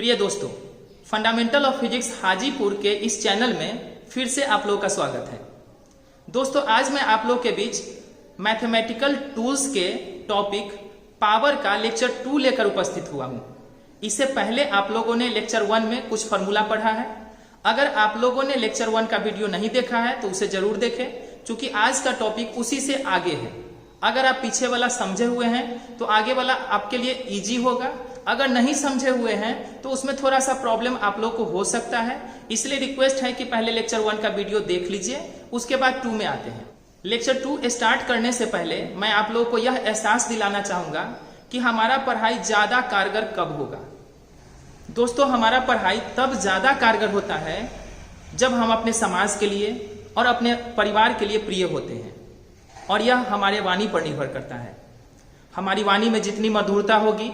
प्रिय दोस्तों, fundamental of physics Hajipur के इस चैनल में फिर से आप लोगों का स्वागत है। दोस्तों, आज मैं आप लोग के बीच मैथमेटिकल टूल्स के टॉपिक पावर का लेक्चर 2 लेकर उपस्थित हुआ हूं। इससे पहले आप लोगों ने लेक्चर 1 में कुछ फॉर्मूला पढ़ा है। अगर आप लोगों ने लेक्चर 1 का वीडियो नहीं देखा है तो उसे जरूर देखें, क्योंकि आज का टॉपिक उसी से आगे है। अगर आप पीछे वाला समझे हुए हैं तो आगे वाला आपके लिए इजी होगा। अगर नहीं समझे हुए हैं तो उसमें थोड़ा सा प्रॉब्लम आप लोग को हो सकता है। इसलिए रिक्वेस्ट है कि पहले लेक्चर 1 का वीडियो देख लीजिए, उसके बाद 2 में आते हैं। लेक्चर 2 स्टार्ट करने से पहले मैं आप लोगों को यह एहसास दिलाना चाहूंगा कि हमारा पढ़ाई ज्यादा कारगर कब होगा। दोस्तों, हमारा पढ़ाई तब ज्यादा कारगर होता है जब हम अपने समाज के लिए और अपने परिवार के लिए प्रिय होते हैं, और यह हमारे वाणी पर निर्भर करता है। हमारी वाणी में जितनी मधुरता होगी,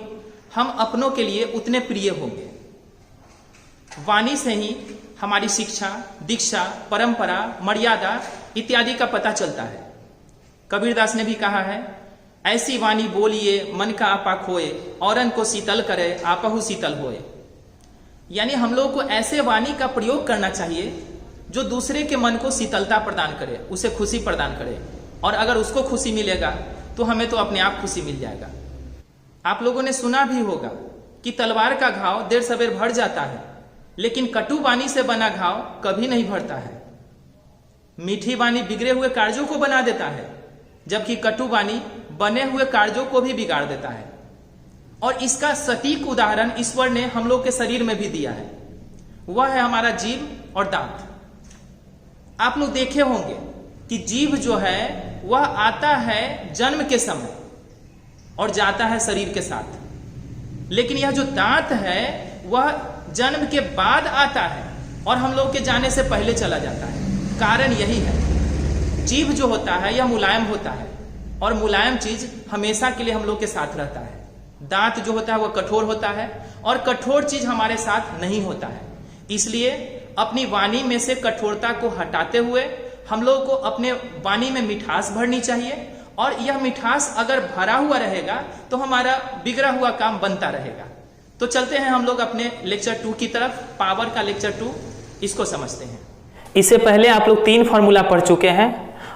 हम अपनों के लिए उतने प्रिय होंगे। वाणी से ही हमारी शिक्षा, दीक्षा, परंपरा, मर्यादा इत्यादि का पता चलता है। कबीरदास ने भी कहा है, ऐसी वाणी बोलिए मन का आपा खोए, औरन को शीतल करे आपहु शीतल होए। यानी हम लोगों को ऐसे वाणी का प्रयोग करना चाहिए जो दूसरे के मन को शीतलता प्रदान करे, उसे खुशी प्रदान करे, और अगर उसको खुशी मिलेगा तो हमें तो अपने आप खुशी मिल जाएगा। आप लोगों ने सुना भी होगा कि तलवार का घाव देर सवेर भर जाता है, लेकिन कटु वाणी से बना घाव कभी नहीं भरता है। मीठी वाणी बिगड़े हुए कार्यों को बना देता है, जबकि कटु वाणी बने हुए कार्यों को भी बिगाड़ देता है। और इसका सटीक उदाहरण ईश्वर ने हम लोग के शरीर में भी दिया है। वह है हमारा जीभ और दांत। आप लोग देखे होंगे कि जीभ जो है वह आता है जन्म के समय और जाता है शरीर के साथ, लेकिन यह जो दांत है वह जन्म के बाद आता है और हम लोग के जाने से पहले चला जाता है। कारण यही है, जीभ जो होता है यह मुलायम होता है, और मुलायम चीज हमेशा के लिए हम लोग के साथ रहता है। दांत जो होता है वह कठोर होता है, और कठोर चीज हमारे साथ नहीं होता है। इसलिए अपनी वाणी में से कठोरता को हटाते हुए हम लोग को अपने वाणी में मिठास भरनी चाहिए, और यह मिठास अगर भरा हुआ रहेगा तो हमारा बिगड़ा हुआ काम बनता रहेगा। तो चलते हैं हम लोग अपने लेक्चर 2 की तरफ। पावर का लेक्चर 2, इसको समझते हैं। इससे पहले आप लोग 3 फार्मूला पढ़ चुके हैं,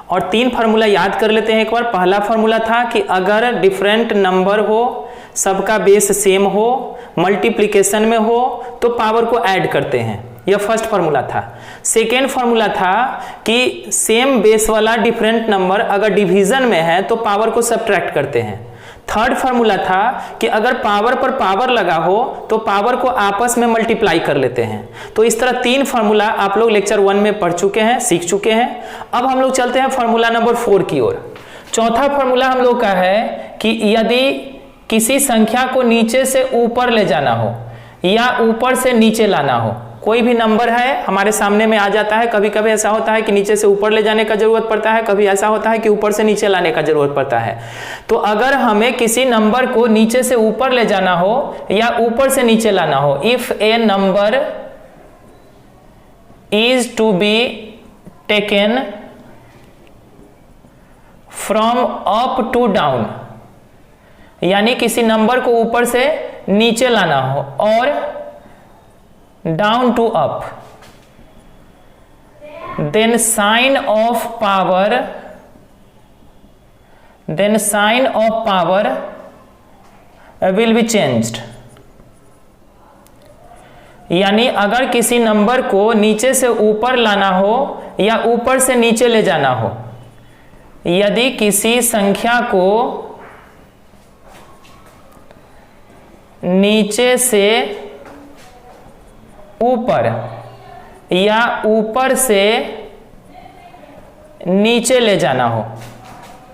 और 3 फार्मूला याद कर लेते हैं एक बार। पहला फार्मूला था कि अगर डिफरेंट नंबर हो, सबका बेस सेम हो, मल्टीप्लिकेशन में हो, तो पावर को ऐड करते हैं। यह फर्स्ट फार्मूला था। सेकेंड फार्मूला था कि सेम बेस वाला डिफरेंट नंबर अगर डिवीजन में है तो पावर को सब्ट्रैक्ट करते हैं। थर्ड फार्मूला था कि अगर पावर पर पावर लगा हो तो पावर को आपस में मल्टीप्लाई कर लेते हैं। तो इस तरह 3 फार्मूला आप लोग लेक्चर 1 में पढ़ चुके हैं, सीख चुके हैं। अब हम लोग चलते हैं फार्मूला नंबर 4 की ओर। चौथा फार्मूला हम लोग का है कि यदि किसी संख्या को नीचे से ऊपर ले जाना हो या ऊपर से नीचे लाना हो, कोई भी नंबर है हमारे सामने में आ जाता है। कभी कभी ऐसा होता है कि नीचे से ऊपर ले जाने का जरूरत पड़ता है, कभी ऐसा होता है कि ऊपर से नीचे लाने का जरूरत पड़ता है। तो अगर हमें किसी नंबर को नीचे से ऊपर ले जाना हो या ऊपर से नीचे लाना हो, if a number is to be taken from up to down, यानी किसी नंबर को ऊपर से नीचे लाना हो और down to up, then sign of power will be changed। यानी अगर किसी नंबर को नीचे से ऊपर लाना हो या ऊपर से नीचे ले जाना हो, यदि किसी संख्या को नीचे से ऊपर या ऊपर से नीचे ले जाना हो,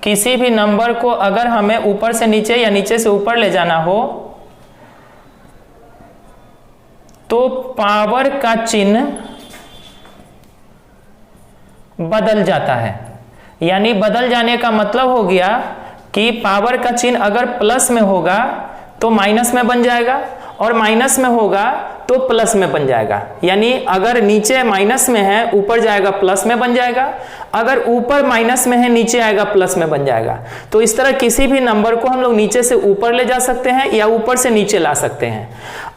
किसी भी नंबर को अगर हमें ऊपर से नीचे या नीचे से ऊपर ले जाना हो, तो पावर का चिन्ह बदल जाता है। यानी बदल जाने का मतलब हो गया कि पावर का चिन्ह अगर प्लस में होगा तो माइनस में बन जाएगा, और माइनस में होगा तो प्लस में बन जाएगा। यानी अगर नीचे माइनस में है ऊपर जाएगा प्लस में बन जाएगा, अगर ऊपर माइनस में है नीचे आएगा प्लस में बन जाएगा। तो इस तरह किसी भी नंबर को हम लोग नीचे से ऊपर ले जा सकते हैं या ऊपर से नीचे ला सकते हैं।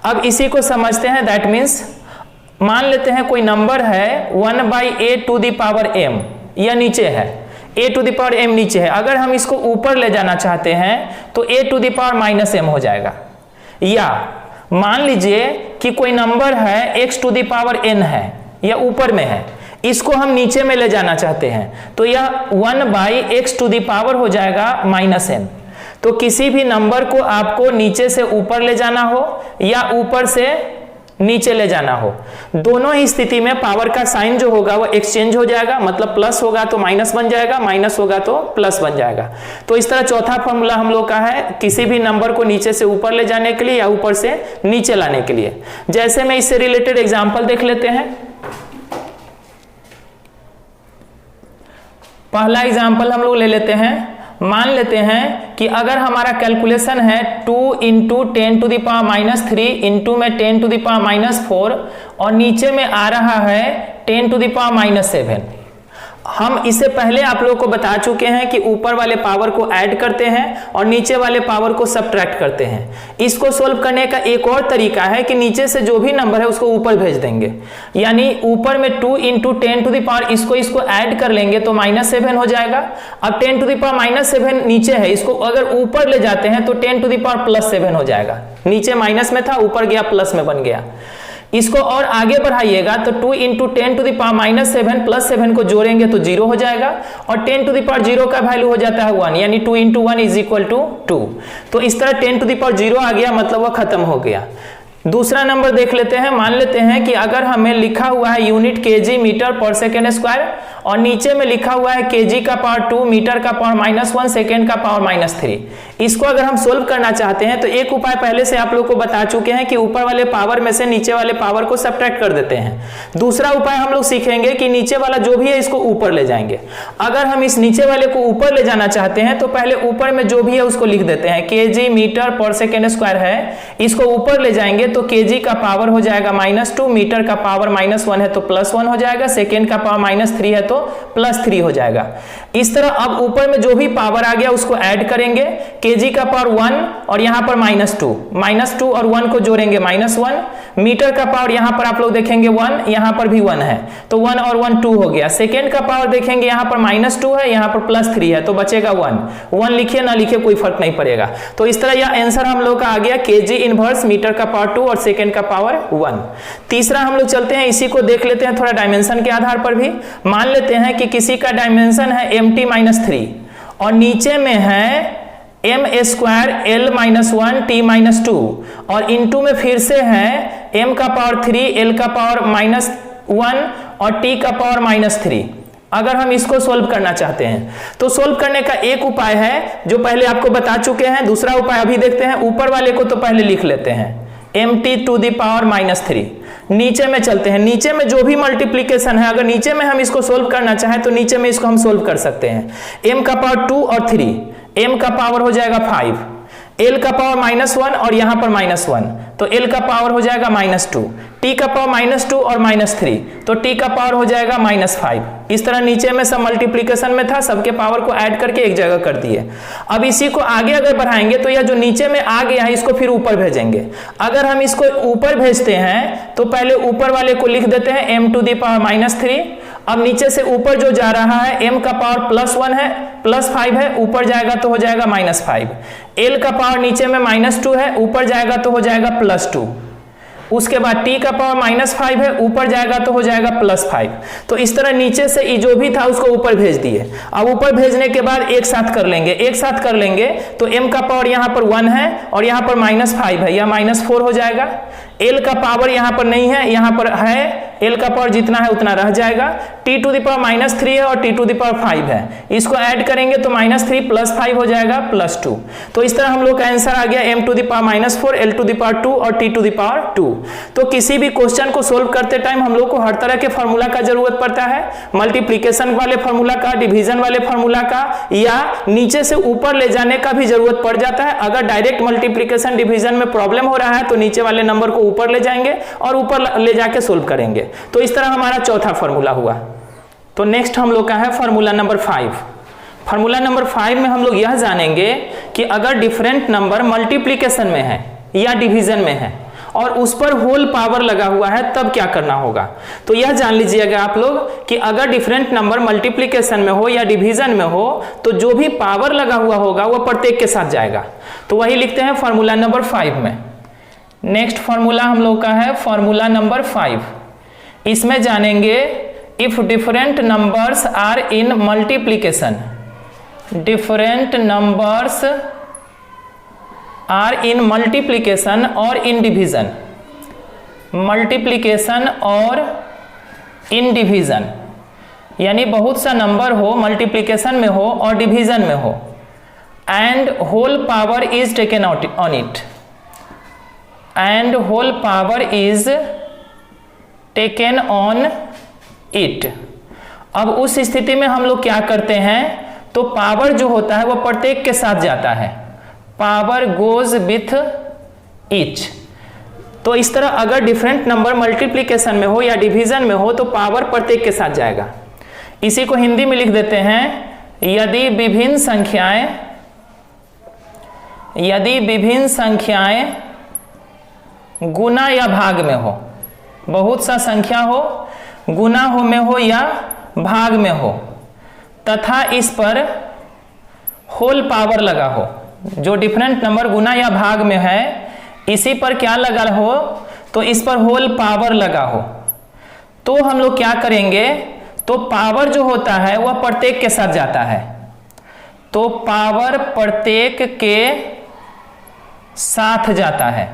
अब इसी को समझते हैं। दैट मीन्स मान लेते हैं कोई नंबर है 1/a⁴m, यह नीचे है, a⁴m नीचे है। अगर हम इसको ऊपर ले जाना चाहते हैं तो a⁻−m हो जाएगा। या मान लीजिए कि कोई नंबर है x⁴n है, यह ऊपर में है, इसको हम नीचे में ले जाना चाहते हैं तो यह 1/x⁴ हो जाएगा -n। तो किसी भी नंबर को आपको नीचे से ऊपर ले जाना हो या ऊपर से नीचे ले जाना हो, दोनों ही स्थिति में पावर का साइन जो होगा वो एक्सचेंज हो जाएगा। मतलब प्लस होगा तो माइनस बन जाएगा, माइनस होगा तो प्लस बन जाएगा। तो इस तरह चौथा फॉर्मूला हम लोग का है किसी भी नंबर को नीचे से ऊपर ले जाने के लिए या ऊपर से नीचे लाने के लिए। जैसे में इससे रिलेटेड एग्जांपल देख लेते हैं। पहला एग्जांपल हम लोग ले लेते हैं। मान लेते हैं कि अगर हमारा कैलकुलेशन है 2 × 10⁻³ इंटू में 10⁻⁴ और नीचे में आ रहा है 10⁻�7। हम इससे पहले आप लोगों को बता चुके हैं कि ऊपर वाले पावर को ऐड करते हैं और नीचे वाले पावर को सब्ट्रैक्ट करते हैं। इसको सोल्व करने का एक और तरीका है कि नीचे से जो भी नंबर है उसको ऊपर भेज देंगे। यानी ऊपर में 2 × 10⁻, इसको ऐड कर लेंगे तो -7 हो जाएगा। अब 10⁻7 नीचे है, इसको अगर ऊपर ले जाते हैं तो 10⁻+7 हो जाएगा। नीचे माइनस में था, ऊपर गया प्लस में बन गया। इसको और आगे बढ़ाइएगा तो 2 × 10⁻⁷ प्लस 7 को जोड़ेंगे तो 0 हो जाएगा और 10⁻0 का वैल्यू हो जाता है 1, यानी 2 × 1 = 2। तो इस तरह 10⁻0 आ गया, मतलब वह खत्म हो गया। दूसरा नंबर देख लेते हैं। मान लेते हैं कि अगर हमें लिखा हुआ है यूनिट kg मीटर/सेकंड² और नीचे में लिखा हुआ है kg का पावर 2, मीटर का पावर -1, सेकंड का पावर -3। इसको अगर हम सोल्व करना चाहते हैं तो एक उपाय पहले से आप लोग को बता चुके हैं कि ऊपर वाले पावर में से नीचे वाले पावर को सब्ट्रैक्ट कर देते हैं। दूसरा उपाय हम लोग सीखेंगे कि नीचे वाला जो भी है इसको ऊपर ले जाएंगे। अगर हम इस नीचे वाले को ऊपर ले जाना चाहते हैं तो पहले ऊपर में जो भी है उसको लिख देते हैं। kg मीटर/सेकंड² है, इसको ऊपर ले जाएंगे तो kg का पावर हो जाएगा -2, मीटर का पावर -1 है तो +1 हो जाएगा, सेकेंड का पावर -3 है तो +3 हो जाएगा। इस तरह अब ऊपर में जो भी पावर आ गया उसको ऐड करेंगे। kg का पावर 1 और यहाँ पर -2 और 1 को जोड़ेंगे -1। मीटर का पावर यहाँ पर आप लोग देखेंगे 1, यहाँ पर भी 1 है तो 1 और 1 2 हो गया। सेकेंड का पावर देखेंगे यहाँ पर -2 है, यहाँ पर +3 है तो बचेगा 1 लिखिए ना लिखिए कोई फर्क नहीं पड़ेगा। तो इस तरह यह आंसर हम लोग का आ गया kg इनवर्स मीटर का पावर 2 और सेकेंड का पावर 1। तीसरा हम लोग चलते हैं, इसी को देख लेते हैं थोड़ा डायमेंशन के आधार पर भी। मान लेते हैं कि किसी का डायमेंशन है mt-3 और नीचे में है m² l-1 t-2 और इनटू में फिर से है m का पावर 3, l का पावर -1 और t का पावर -3। अगर हम इसको सोल्व करना चाहते हैं तो सोल्व करने का एक उपाय है जो पहले आपको बता चुके हैं। दूसरा उपाय अभी देखते हैं। ऊपर वाले को तो पहले लिख लेते हैं mt⁻³ नीचे में चलते हैं। नीचे में जो भी मल्टीप्लीकेशन है, अगर नीचे में हम इसको सोल्व करना चाहें तो नीचे में इसको हम सोल्व कर सकते हैं। m का पावर 2 और 3, m का पावर हो जाएगा 5, l का पावर -1 और यहाँ पर -1 तो l का पावर हो जाएगा -2, t का पावर -2 और -3 तो t का पावर हो जाएगा -5। इस तरह नीचे में सब मल्टीप्लीकेशन में था, सबके पावर को ऐड करके एक जगह कर दिए। अब इसी को आगे अगर बढ़ाएंगे तो यह जो नीचे में आ गया है इसको फिर ऊपर भेजेंगे। अगर हम इसको ऊपर भेजते हैं तो पहले ऊपर वाले को लिख देते हैं m⁻⁻3। अब नीचे से ऊपर जो जा रहा है m का पावर +1 है, +5 है, ऊपर जाएगा तो हो जाएगा -5। l का पावर नीचे में -2 है, ऊपर जाएगा तो हो जाएगा +2। उसके बाद t का पावर -5 है, ऊपर जाएगा तो हो जाएगा +5। तो इस तरह नीचे से जो भी था उसको ऊपर भेज दिए। अब ऊपर भेजने के बाद एक साथ कर लेंगे तो m का पावर यहाँ पर 1 है और यहाँ पर -5 है, यह -4 हो जाएगा। l का पावर यहाँ पर नहीं है, यहाँ पर है, l का पावर जितना है उतना रह जाएगा। t⁻³ है और t⁻5 है, इसको ऐड करेंगे तो -3 + 5 हो जाएगा +2। तो इस तरह हम लोग का आंसर आ गया m⁻⁻4 l⁻2 और t⁻2। तो किसी भी क्वेश्चन को सोल्व करते टाइम हम लोग को हर तरह के फार्मूला का जरूरत पड़ता है। मल्टीप्लीकेशन वाले फार्मूला का, डिवीजन वाले फार्मूला का या नीचे से ऊपर ले जाने का भी जरूरत पड़ जाता है। अगर डायरेक्ट मल्टीप्लीकेशन डिवीजन में प्रॉब्लम हो रहा है तो नीचे वाले नंबर को ऊपर ले जाएंगे और ऊपर ले जाके सोल्व करेंगे। तो इस तरह हमारा चौथा फार्मूला हुआ। तो नेक्स्ट हम लोग का है फार्मूला नंबर 5। फार्मूला नंबर 5 में हम लोग यह जानेंगे कि अगर डिफरेंट नंबर मल्टीप्लीकेशन में है या डिवीजन में है और उस पर होल पावर लगा हुआ है तब क्या करना होगा। तो यह जान लीजिएगा आप लोग कि अगर डिफरेंट नंबर मल्टीप्लीकेशन में हो या डिवीजन में हो तो जो भी पावर लगा हुआ होगा वह प्रत्येक के साथ जाएगा। तो वही लिखते हैं फॉर्मूला नंबर 5 में। नेक्स्ट फॉर्मूला हम लोग का है फॉर्मूला नंबर 5। इसमें जानेंगे if different numbers are in multiplication, different numbers are in multiplication और इन डिवीजन, मल्टीप्लीकेशन और इन डिवीजन, यानी बहुत सा नंबर हो, मल्टीप्लीकेशन में हो और डिवीजन में हो, and whole power is taken on it, and whole power is taken on it. अब उस स्थिति में हम लोग क्या करते हैं, तो पावर जो होता है वह प्रत्येक के साथ जाता है, पावर गोज विथ ईच। तो इस तरह अगर डिफरेंट नंबर मल्टीप्लीकेशन में हो या डिवीजन में हो तो पावर प्रत्येक के साथ जाएगा। इसी को हिंदी में लिख देते हैं, यदि विभिन्न संख्याएं गुना या भाग में हो, बहुत सा संख्या हो, गुना हो में हो या भाग में हो, तथा इस पर होल पावर लगा हो, जो डिफरेंट नंबर गुना या भाग में है इसी पर क्या लगा हो, तो इस पर होल पावर लगा हो, तो हम लोग क्या करेंगे, तो पावर जो होता है वह प्रत्येक के साथ जाता है, तो पावर प्रत्येक के साथ जाता है।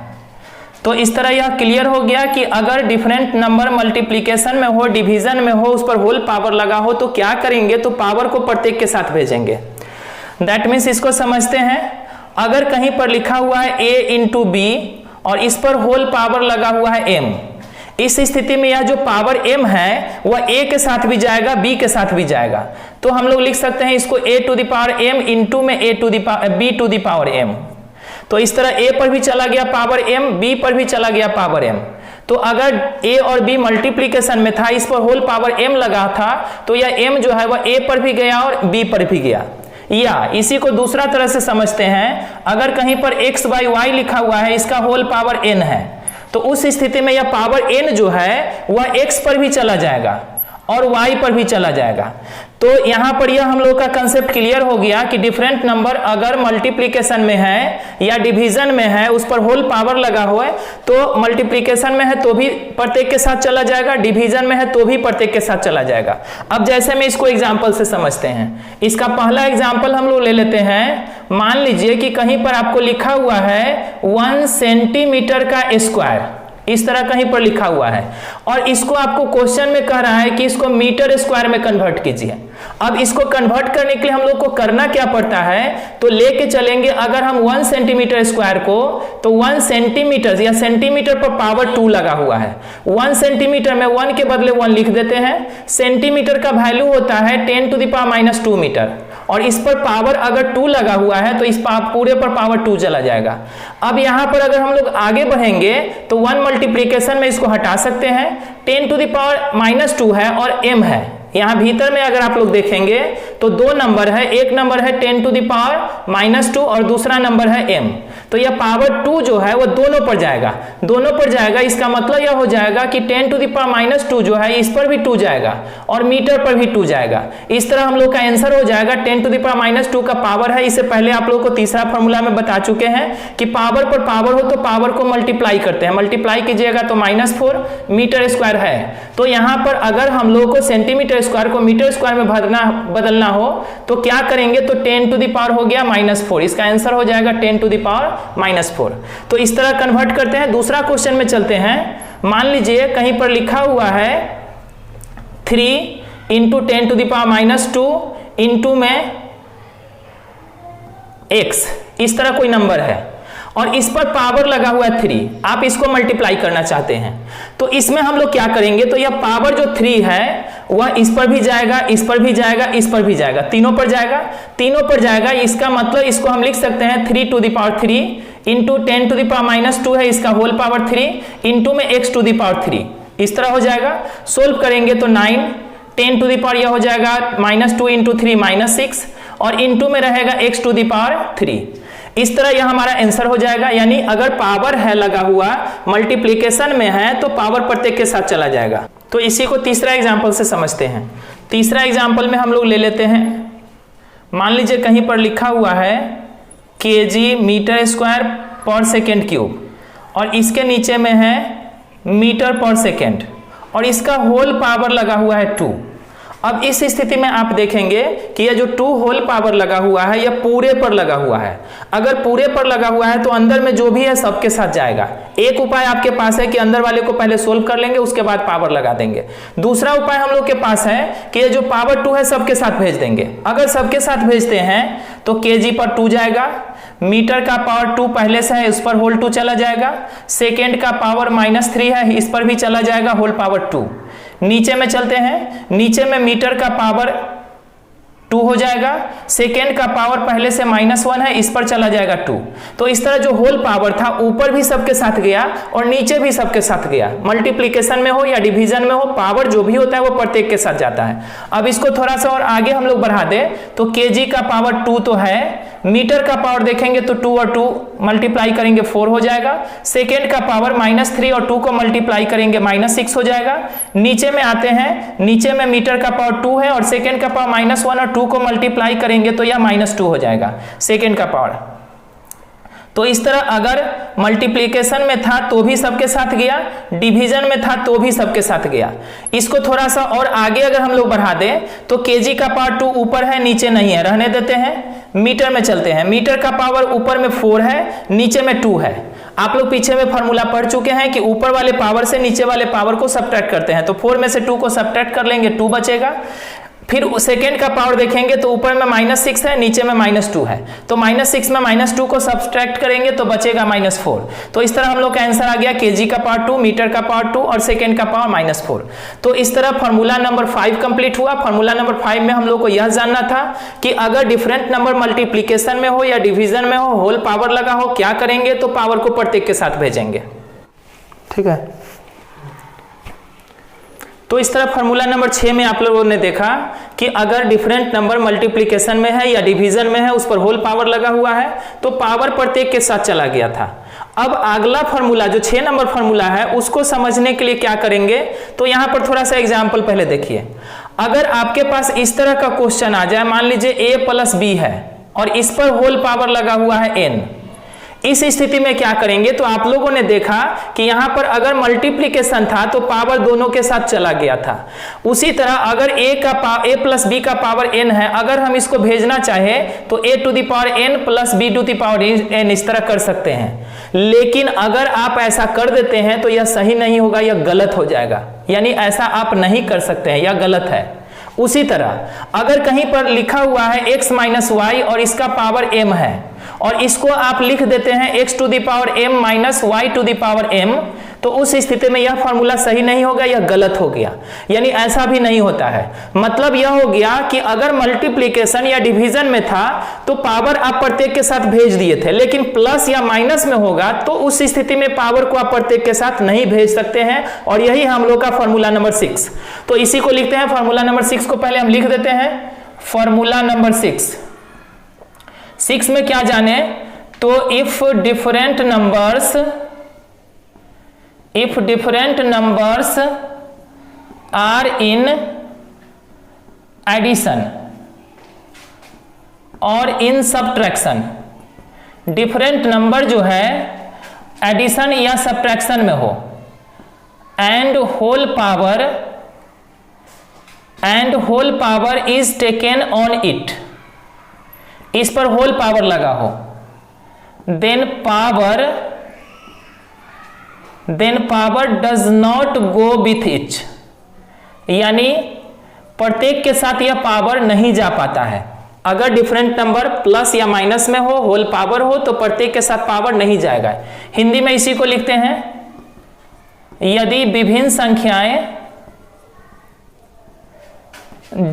तो इस तरह यह क्लियर हो गया कि अगर डिफरेंट नंबर मल्टीप्लीकेशन में हो, डिवीजन में हो, उस पर होल पावर लगा हो तो क्या करेंगे, तो पावर को प्रत्येक के साथ भेजेंगे। दैट मीन्स इसको समझते हैं, अगर कहीं पर लिखा हुआ है a इंटू बी और इस पर होल पावर लगा हुआ है m, इस स्थिति में यह जो पावर m है वह a के साथ भी जाएगा, b के साथ भी जाएगा। तो हम लोग लिख सकते हैं इसको a to the power m into में b to the power m। तो इस तरह a पर भी चला गया पावर m, b पर भी चला गया पावर m। तो अगर a और b मल्टीप्लीकेशन में था, इस पर होल पावर m लगा था, तो यह m जो है वह a पर भी गया और b पर भी गया। या इसी को दूसरा तरह से समझते हैं, अगर कहीं पर x बाई वाई लिखा हुआ है, इसका होल पावर n है, तो उस स्थिति में यह पावर n जो है वह x पर भी चला जाएगा और y पर भी चला जाएगा। तो यहां पर यह हम लोग का कंसेप्ट क्लियर हो गया कि डिफरेंट नंबर अगर मल्टीप्लीकेशन में है या डिवीजन में है, उस पर होल पावर लगा हुआ है, तो मल्टीप्लीकेशन में है तो भी प्रत्येक के साथ चला जाएगा, डिवीजन में है तो भी प्रत्येक के साथ चला जाएगा। अब जैसे में इसको एग्जाम्पल से समझते हैं, इसका पहला एग्जाम्पल हम लोग ले लेते हैं। मान लीजिए कि कहीं पर आपको लिखा हुआ है 1 सेंटीमीटर का स्क्वायर, इस तरह कहीं पर लिखा हुआ है, और इसको आपको क्वेश्चन में कह रहा है कि इसको मीटर स्क्वायर में कन्वर्ट कीजिए। अब इसको कन्वर्ट करने के लिए हम लोग को करना क्या पड़ता है, तो लेके चलेंगे अगर हम 1 सेंटीमीटर स्क्वायर को, तो 1 सेंटीमीटर या सेंटीमीटर पर पावर 2 लगा हुआ है। 1 सेंटीमीटर में 1 के बदले 1 लिख देते हैं। सेंटीमीटर का वैल्यू होता है 10 टू द पावर -2 मीटर, और इस पर पावर अगर 2 लगा हुआ है तो इस पूरे पर पावर 2 चला जाएगा। अब यहां पर अगर हम लोग आगे बढ़ेंगे तो 1 मल्टीप्लीकेशन में इसको हटा सकते हैं, 10 टू द पावर -2 है और m है। यहां भीतर में अगर आप लोग देखेंगे तो 2 नंबर है, एक नंबर है 10 टू द पावर -2 और दूसरा नंबर है m। तो यह पावर 2 जो है वो दोनों पर जाएगा, दोनों पर जाएगा। इसका मतलब यह हो जाएगा कि 10 टू द पावर -2 जो है इस पर भी 2 जाएगा और मीटर पर भी 2 जाएगा। इस तरह हम लोग का आंसर हो जाएगा 10 टू द पावर -2 का पावर है। इससे पहले आप लोगों को तीसरा फॉर्मूला में बता चुके हैं कि पावर पर पावर हो तो पावर को मल्टीप्लाई करते हैं, मल्टीप्लाई कीजिएगा तो -4 मीटर स्क्वायर है। तो यहाँ पर अगर हम लोग को सेंटीमीटर स्क्वायर को मीटर स्क्वायर में बदलना हो तो क्या करेंगे, तो 10 टू द पावर हो गया -4, इसका आंसर हो जाएगा 10 टू द पावर -4। तो इस तरह कन्वर्ट करते हैं। दूसरा क्वेश्चन में चलते हैं। मान लीजिए कहीं पर लिखा हुआ है 3 into 10 to the power -2 into में x, इस तरह कोई नंबर है और इस पर पावर लगा हुआ है 3, आप इसको मल्टीप्लाई करना चाहते हैं। तो इसमें हम लोग क्या करेंगे, तो यह पावर जो 3 है वह इस पर भी जाएगा, इस पर भी जाएगा, इस पर भी जाएगा, तीनों पर जाएगा, तीनों पर जाएगा। इसका मतलब इसको हम लिख सकते हैं 3 to the power 3 into 10 to the power -2 है, इसका होल पावर 3 इंटू में x टू द पावर 3, इस तरह हो जाएगा। सोल्व करेंगे तो 9, 10 टू द पावर यह हो जाएगा -2 इंटू 3 -6 और इंटू में रहेगा x टू द पावर 3। इस तरह यह हमारा आंसर हो जाएगा। यानी अगर पावर है लगा हुआ, मल्टीप्लिकेशन में है, तो पावर प्रत्येक के साथ चला जाएगा। तो इसी को तीसरा एग्जाम्पल से समझते हैं। तीसरा एग्जाम्पल में हम लोग ले लेते हैं, मान लीजिए कहीं पर लिखा हुआ है केजी मीटर स्क्वायर पर सेकेंड क्यूब, और इसके नीचे में है मीटर पर सेकेंड, और इसका होल पावर लगा हुआ है 2। अब इस स्थिति में आप देखेंगे कि यह जो 2 होल पावर लगा हुआ है यह पूरे पर लगा हुआ है। अगर पूरे पर लगा हुआ है तो अंदर में जो भी है सबके साथ जाएगा। एक उपाय आपके पास है कि अंदर वाले को पहले सोल्व कर लेंगे, उसके बाद पावर लगा देंगे। दूसरा उपाय हम लोग के पास है कि ये जो पावर 2 है सबके साथ भेज देंगे। अगर सबके साथ भेजते हैं तो केजी पर 2 जाएगा, मीटर का पावर 2 पहले से है, इस पर होल 2 चला जाएगा, सेकेंड का पावर -3 है, इस पर भी चला जाएगा होल पावर 2। नीचे में चलते हैं, नीचे में मीटर का पावर 2 हो जाएगा, सेकेंड का पावर पहले से -1 है, इस पर चला जाएगा 2। तो इस तरह जो होल पावर था ऊपर भी सबके साथ गया और नीचे भी सबके साथ गया। मल्टीप्लिकेशन में हो या डिवीजन में हो, पावर जो भी होता है वो प्रत्येक के साथ जाता है। अब इसको थोड़ा सा और आगे हम लोग बढ़ा दे तो केजी का पावर 2 तो है, मीटर का पावर देखेंगे तो 2 और 2 मल्टीप्लाई करेंगे 4 हो जाएगा, सेकेंड का पावर -3 और 2 को मल्टीप्लाई करेंगे -6 हो जाएगा। नीचे में आते हैं, नीचे में मीटर का पावर 2 है और सेकेंड का पावर -1 और 2 को मल्टीप्लाई करेंगे तो यह -2 हो जाएगा सेकेंड का पावर। तो इस तरह अगर मल्टीप्लिकेशन में था तो भी सबके साथ गया, डिवीजन में था तो भी सबके साथ गया। इसको थोड़ा सा और आगे अगर हम लोग बढ़ा दें तो केजी का पावर 2 ऊपर है नीचे नहीं है, रहने देते हैं। मीटर में चलते हैं, मीटर का पावर ऊपर में 4 है नीचे में 2 है। आप लोग पीछे में फॉर्मूला पढ़ चुके हैं कि ऊपर वाले पावर से नीचे वाले पावर को सब्ट्रैक्ट करते हैं, तो 4 में से 2 को सब्ट्रैक्ट कर लेंगे, 2 बचेगा। फिर सेकेंड का पावर देखेंगे तो ऊपर में -6 है नीचे में -2 है, तो -6 में -2 को सब्ट्रैक्ट करेंगे तो बचेगा -4। तो इस तरह हम लोग का आंसर आ गया केजी का पावर 2, मीटर का पावर 2 और सेकेंड का पावर -4। तो इस तरह फार्मूला नंबर 5 कंप्लीट हुआ। फार्मूला नंबर 5 में हम लोग को यह जानना था कि अगर डिफरेंट नंबर मल्टीप्लिकेशन में हो या डिवीजन में हो, होल पावर लगा हो, क्या करेंगे, तो पावर को प्रत्येक के साथ भेजेंगे। ठीक है, तो इस तरह फार्मूला नंबर 6 में आप लोगों ने देखा कि अगर डिफरेंट नंबर मल्टीप्लिकेशन में है या डिवीजन में है, उस पर होल पावर लगा हुआ है, तो पावर प्रत्येक के साथ चला गया था। अब अगला फार्मूला जो 6 नंबर फार्मूला है उसको समझने के लिए क्या करेंगे, तो यहां पर थोड़ा सा एग्जाम्पल पहले देखिए। अगर आपके पास इस तरह का क्वेश्चन आ जाए, मान लीजिए a + b है और इस पर होल पावर लगा हुआ है n, इस स्थिति में क्या करेंगे, तो आप लोगों ने देखा कि यहां पर अगर मल्टीप्लिकेशन था तो पावर दोनों के साथ चला गया था। उसी तरह अगर a + b का पावर n है, अगर हम इसको भेजना चाहें तो a to the power n + b to the power n इस तरह कर सकते हैं। लेकिन अगर आप ऐसा कर देते हैं तो यह सही नहीं होगा, यह गलत हो जाएगा। यानी ऐसा आप नहीं कर सकते हैं, यह गलत है। उसी तरह अगर कहीं पर लिखा हुआ है x - y और इसका पावर m है और इसको आप लिख देते हैं x to the power m - y to the power m, तो उस स्थिति में यह फॉर्मूला सही नहीं होगा, यह गलत हो गया। यानी ऐसा भी नहीं होता है। मतलब यह हो गया कि अगर मल्टीप्लिकेशन या डिवीजन में था तो पावर आप प्रत्येक के साथ भेज दिए थे, लेकिन प्लस या माइनस में होगा तो उस स्थिति में पावर को आप प्रत्येक के साथ नहीं भेज सकते हैं। और यही हम लोग का फॉर्मूला नंबर 6। तो इसी को लिखते हैं, फॉर्मूला नंबर 6 को पहले हम लिख देते हैं। फॉर्मूला नंबर 6 में क्या जाने, तो if different numbers are in addition और in subtraction, डिफरेंट नंबर जो है एडिशन या सब्ट्रैक्शन में हो, and whole power is taken on it, इस पर होल पावर लगा हो, then power does not go with each, यानी प्रत्येक के साथ यह पावर नहीं जा पाता है। अगर डिफरेंट नंबर प्लस या माइनस में हो, होल पावर हो, तो प्रत्येक के साथ पावर नहीं जाएगा। हिंदी में इसी को लिखते हैं, यदि विभिन्न संख्याएं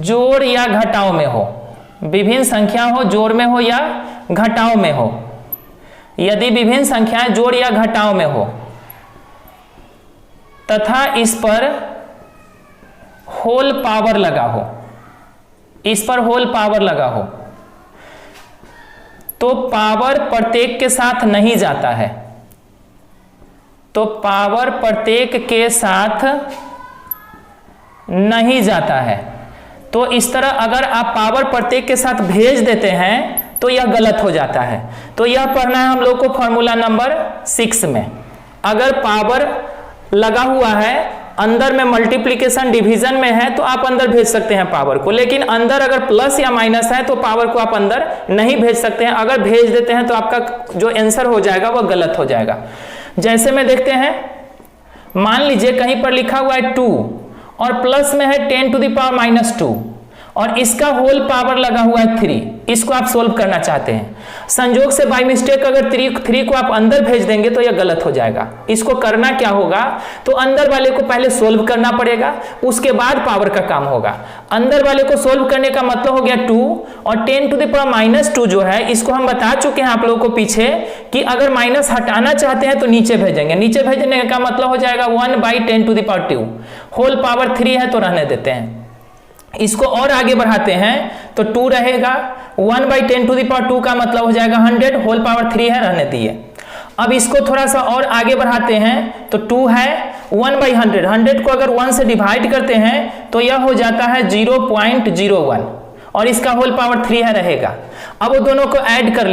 जोड़ या घटाव में हो, विभिन्न संख्या हो जोड़ में हो या घटाव में हो, यदि विभिन्न संख्याएं जोड़ या घटाव में हो तथा इस पर होल पावर लगा हो, इस पर होल पावर लगा हो, तो पावर प्रत्येक के साथ नहीं जाता है, तो पावर प्रत्येक के साथ नहीं जाता है। तो इस तरह अगर आप पावर प्रत्येक के साथ भेज देते हैं तो यह गलत हो जाता है। तो यह पढ़ना है हम लोग को फॉर्मूला नंबर 6 में। अगर पावर लगा हुआ है, अंदर में मल्टीप्लिकेशन डिवीजन में है, तो आप अंदर भेज सकते हैं पावर को, लेकिन अंदर अगर प्लस या माइनस है तो पावर को आप अंदर नहीं भेज सकते हैं। अगर भेज देते हैं तो आपका जो आंसर हो जाएगा वह गलत हो जाएगा। जैसे में देखते हैं, मान लीजिए कहीं पर लिखा हुआ है 2 और प्लस में है 10⁻⁻2 और इसका होल पावर लगा हुआ है 3। इसको आप सोल्व करना चाहते हैं, संजोग से बाय मिस्टेक अगर 3 को आप अंदर भेज देंगे तो यह गलत हो जाएगा। इसको करना क्या होगा, तो अंदर वाले को पहले सोल्व करना पड़ेगा, उसके बाद पावर का काम होगा। अंदर वाले को सोल्व करने का मतलब हो गया 2 और 10⁻⁻2 जो है इसको हम बता चुके हैं आप लोगों को पीछे कि अगर माइनस हटाना चाहते हैं तो नीचे भेजेंगे। नीचे भेजने का मतलब हो जाएगा 1/10⁻²। होल पावर 3 है तो रहने देते हैं। इसको और आगे बढ़ाते हैं तो 2 रहेगा, 1/10⁻² का मतलब हो जाएगा 100, होल पावर 3 है, रहने दिए। अब इसको थोड़ा सा और आगे बढ़ाते हैं तो 2 है, 1/100, 100 को अगर 1 से डिवाइड करते हैं तो यह हो जाता है 0.01 और इसका होल पावर 3 है, रहेगा। अब वो दोनों को ऐड कर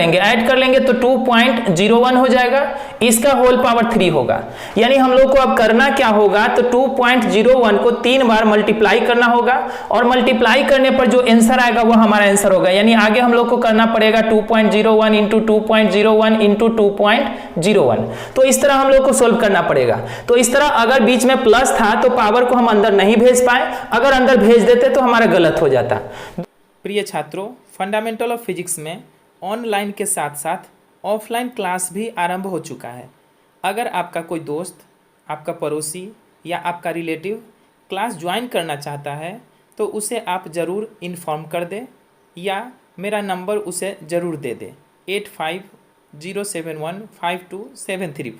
लेंगे तो 2.01 हो जाएगा, इसका होल पावर 3 होगा। यानी हम लोग को अब करना क्या होगा, तो 2.01 को 3 बार मल्टीप्लाई करना होगा और मल्टीप्लाई करने पर जो आंसर आएगा वो हमारा आंसर होगा। यानी आगे हम लोग को करना पड़ेगा 2.01 इंटू 2.01 इंटू 2.01। तो इस तरह हम लोग को सोल्व करना पड़ेगा। तो इस तरह अगर बीच में प्लस था तो पावर को हम अंदर नहीं भेज पाए, अगर अंदर भेज देते तो हमारा गलत हो जाता। प्रिय छात्रों, फंडामेंटल ऑफ फिजिक्स में ऑनलाइन के साथ साथ ऑफलाइन क्लास भी आरंभ हो चुका है। अगर आपका कोई दोस्त, आपका पड़ोसी या आपका रिलेटिव क्लास ज्वाइन करना चाहता है तो उसे आप ज़रूर इन्फॉर्म कर दें या मेरा नंबर उसे ज़रूर दे दें 8507152734।